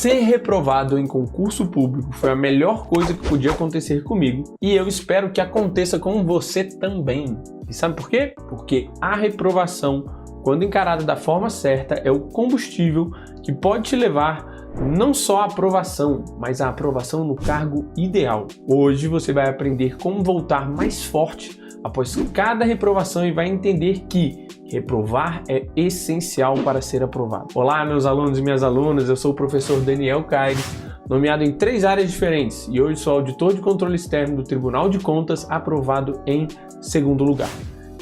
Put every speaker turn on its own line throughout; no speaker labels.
Ser reprovado em concurso público foi a melhor coisa que podia acontecer comigo e eu espero que aconteça com você também. E sabe por quê? Porque a reprovação, quando encarada da forma certa, é o combustível que pode te levar não só à aprovação, mas à aprovação no cargo ideal. Hoje você vai aprender como voltar mais forte após cada reprovação e vai entender que reprovar é essencial para ser aprovado. Olá, meus alunos e minhas alunas, eu sou o professor Daniel Caires, nomeado em 3 áreas diferentes e hoje sou auditor de controle externo do Tribunal de Contas, aprovado em 2º lugar.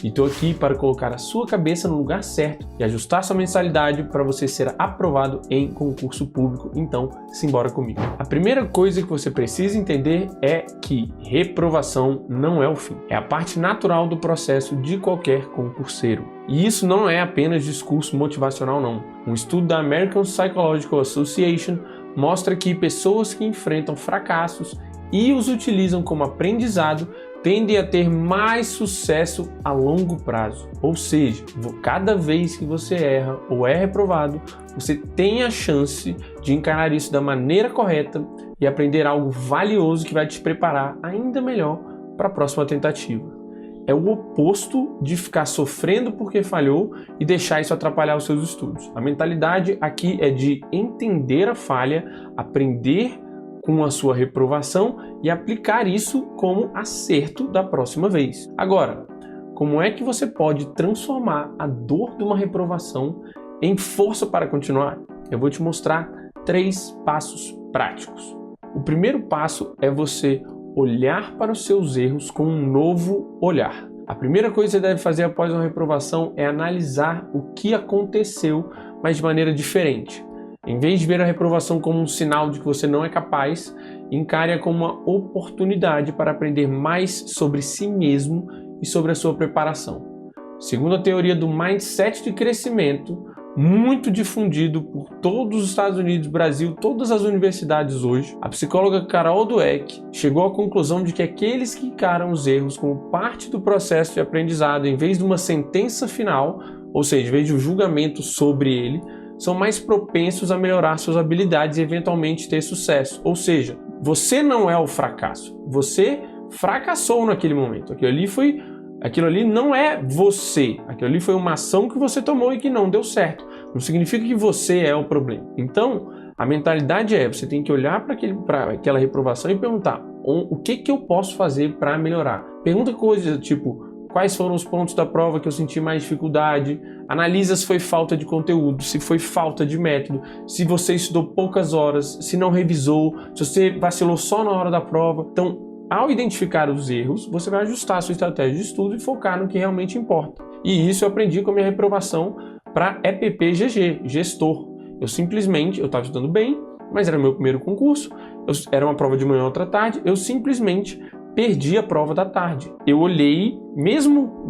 E estou aqui para colocar a sua cabeça no lugar certo e ajustar sua mensalidade para você ser aprovado em concurso público. Então, simbora comigo. A primeira coisa que você precisa entender é que reprovação não é o fim. É a parte natural do processo de qualquer concurseiro. E isso não é apenas discurso motivacional, não. Um estudo da American Psychological Association mostra que pessoas que enfrentam fracassos e os utilizam como aprendizado tendem a ter mais sucesso a longo prazo. Ou seja, cada vez que você erra ou é reprovado, você tem a chance de encarar isso da maneira correta e aprender algo valioso que vai te preparar ainda melhor para a próxima tentativa. É o oposto de ficar sofrendo porque falhou e deixar isso atrapalhar os seus estudos. A mentalidade aqui é de entender a falha, aprender com a sua reprovação e aplicar isso como acerto da próxima vez. Agora, como é que você pode transformar a dor de uma reprovação em força para continuar? Eu vou te mostrar 3 passos práticos. O primeiro passo é você olhar para os seus erros com um novo olhar. A primeira coisa que você deve fazer após uma reprovação é analisar o que aconteceu, mas de maneira diferente. Em vez de ver a reprovação como um sinal de que você não é capaz, encare-a como uma oportunidade para aprender mais sobre si mesmo e sobre a sua preparação. Segundo a teoria do mindset de crescimento, muito difundido por todos os Estados Unidos, Brasil, todas as universidades hoje, a psicóloga Carol Dweck chegou à conclusão de que aqueles que encaram os erros como parte do processo de aprendizado, em vez de uma sentença final, ou seja, em vez de um julgamento sobre ele, são mais propensos a melhorar suas habilidades e eventualmente ter sucesso. Ou seja, você não é o fracasso, você fracassou naquele momento. Aquilo ali não é você, aquilo ali foi uma ação que você tomou e que não deu certo. Não significa que você é o problema. Então, a mentalidade é, você tem que olhar para aquela reprovação e perguntar, o que eu posso fazer para melhorar? Pergunta coisas tipo, quais foram os pontos da prova que eu senti mais dificuldade? Analisa se foi falta de conteúdo, se foi falta de método, se você estudou poucas horas, se não revisou, se você vacilou só na hora da prova. Então, ao identificar os erros, você vai ajustar a sua estratégia de estudo e focar no que realmente importa. E isso eu aprendi com a minha reprovação para EPP-GG, gestor. Eu estava estudando bem, mas era meu primeiro concurso, era uma prova de manhã ou outra tarde, eu simplesmente perdi a prova da tarde. Eu olhei, mesmo,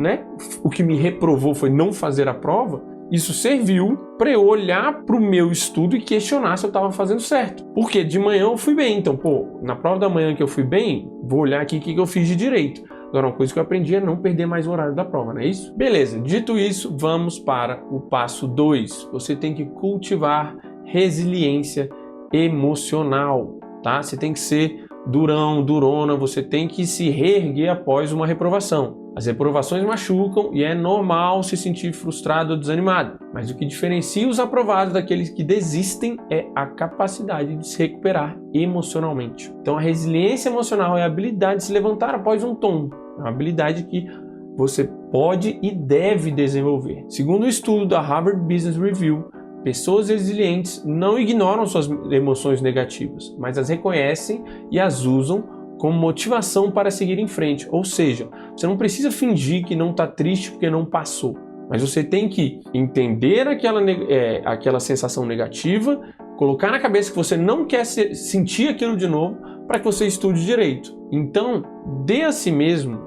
o que me reprovou foi não fazer a prova, isso serviu para eu olhar para o meu estudo e questionar se eu estava fazendo certo. Porque de manhã eu fui bem, então, na prova da manhã que eu fui bem, vou olhar aqui o que eu fiz de direito. Agora, uma coisa que eu aprendi é não perder mais o horário da prova, não é isso? Beleza, dito isso, vamos para o passo 2. Você tem que cultivar resiliência emocional, tá? Você tem que ser durona, você tem que se reerguer após uma reprovação. As reprovações machucam e é normal se sentir frustrado ou desanimado, mas o que diferencia os aprovados daqueles que desistem é a capacidade de se recuperar emocionalmente. Então a resiliência emocional é a habilidade de se levantar após um tombo, é uma habilidade que você pode e deve desenvolver. Segundo o estudo da Harvard Business Review, pessoas resilientes não ignoram suas emoções negativas, mas as reconhecem e as usam como motivação para seguir em frente. Ou seja, você não precisa fingir que não está triste porque não passou, mas você tem que entender aquela sensação negativa, colocar na cabeça que você não quer sentir aquilo de novo para que você estude direito. Então, dê a si mesmo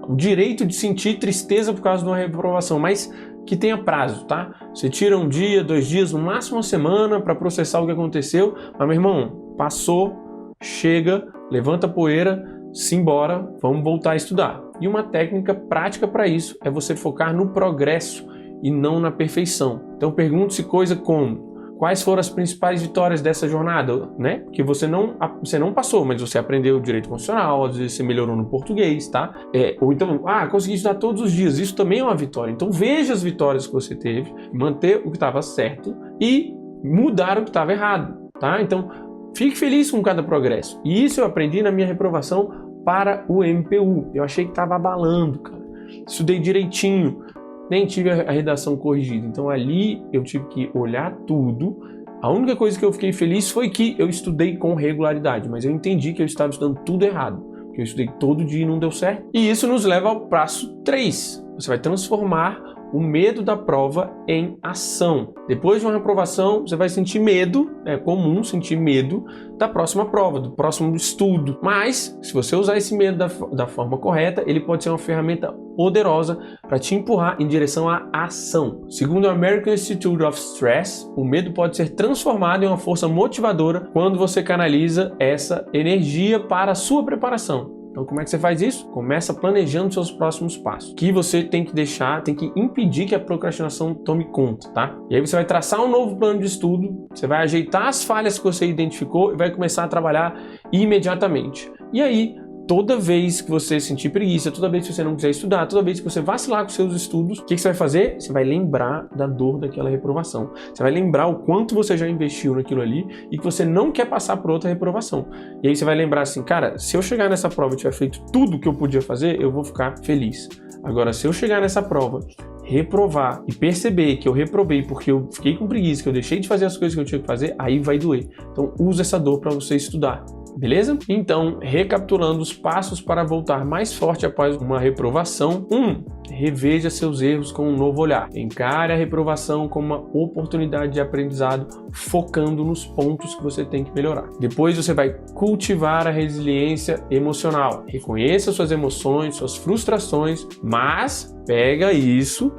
o direito de sentir tristeza por causa de uma reprovação, mas que tenha prazo, tá? Você tira 1 dia, 2 dias, no máximo 1 semana para processar o que aconteceu, mas meu irmão, passou, chega, levanta a poeira, simbora, vamos voltar a estudar. E uma técnica prática para isso é você focar no progresso e não na perfeição. Então pergunte-se coisa como: quais foram as principais vitórias dessa jornada, né? Porque você não passou, mas você aprendeu direito constitucional, às vezes você melhorou no português, tá? Ou então, consegui estudar todos os dias, isso também é uma vitória. Então veja as vitórias que você teve, manter o que estava certo e mudar o que estava errado, tá? Então, fique feliz com cada progresso. E isso eu aprendi na minha reprovação para o MPU. Eu achei que estava abalando, cara. Estudei direitinho, nem tive a redação corrigida. Então ali eu tive que olhar tudo. A única coisa que eu fiquei feliz foi que eu estudei com regularidade, mas eu entendi que eu estava estudando tudo errado, que eu estudei todo dia e não deu certo. E isso nos leva ao passo 3. Você vai transformar o medo da prova em ação. Depois de uma reprovação, você vai sentir medo, é comum sentir medo da próxima prova, do próximo estudo. Mas, se você usar esse medo da forma correta, ele pode ser uma ferramenta poderosa para te empurrar em direção à ação. Segundo o American Institute of Stress, o medo pode ser transformado em uma força motivadora quando você canaliza essa energia para a sua preparação. Então, como é que você faz isso? Começa planejando seus próximos passos. Que você tem que impedir que a procrastinação tome conta, tá? E aí você vai traçar um novo plano de estudo, você vai ajeitar as falhas que você identificou e vai começar a trabalhar imediatamente. E aí, toda vez que você sentir preguiça, toda vez que você não quiser estudar, toda vez que você vacilar com seus estudos, o que você vai fazer? Você vai lembrar da dor daquela reprovação. Você vai lembrar o quanto você já investiu naquilo ali e que você não quer passar por outra reprovação. E aí você vai lembrar assim, cara, se eu chegar nessa prova e tiver feito tudo que eu podia fazer, eu vou ficar feliz. Agora, se eu chegar nessa prova, reprovar e perceber que eu reprovei porque eu fiquei com preguiça, que eu deixei de fazer as coisas que eu tinha que fazer, aí vai doer. Então, usa essa dor para você estudar. Beleza? Então, recapitulando os passos para voltar mais forte após uma reprovação. 1. Reveja seus erros com um novo olhar. Encare a reprovação como uma oportunidade de aprendizado, focando nos pontos que você tem que melhorar. Depois você vai cultivar a resiliência emocional. Reconheça suas emoções, suas frustrações, mas pega isso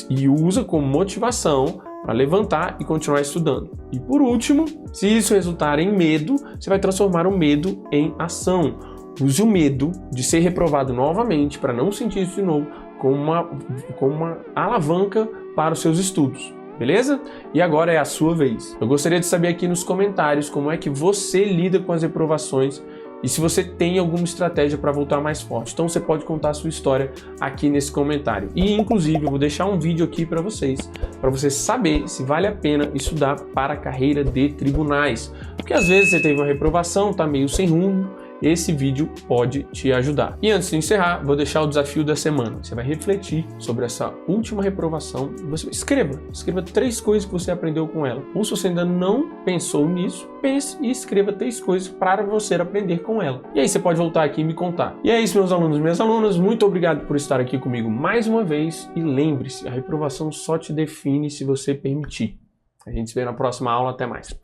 e usa como motivação para levantar e continuar estudando. E por último, se isso resultar em medo, você vai transformar o medo em ação. Use o medo de ser reprovado novamente, para não sentir isso de novo, como uma alavanca para os seus estudos. Beleza? E agora é a sua vez. Eu gostaria de saber aqui nos comentários como é que você lida com as reprovações e se você tem alguma estratégia para voltar mais forte. Então você pode contar a sua história aqui nesse comentário. E inclusive eu vou deixar um vídeo aqui para você saber se vale a pena estudar para a carreira de tribunais. Porque às vezes você teve uma reprovação, tá meio sem rumo, esse vídeo pode te ajudar. E antes de encerrar, vou deixar o desafio da semana. Você vai refletir sobre essa última reprovação. Você escreva 3 coisas que você aprendeu com ela. Ou se você ainda não pensou nisso, pense e escreva 3 coisas para você aprender com ela. E aí você pode voltar aqui e me contar. E é isso, meus alunos e minhas alunas. Muito obrigado por estar aqui comigo mais uma vez. E lembre-se, a reprovação só te define se você permitir. A gente se vê na próxima aula. Até mais.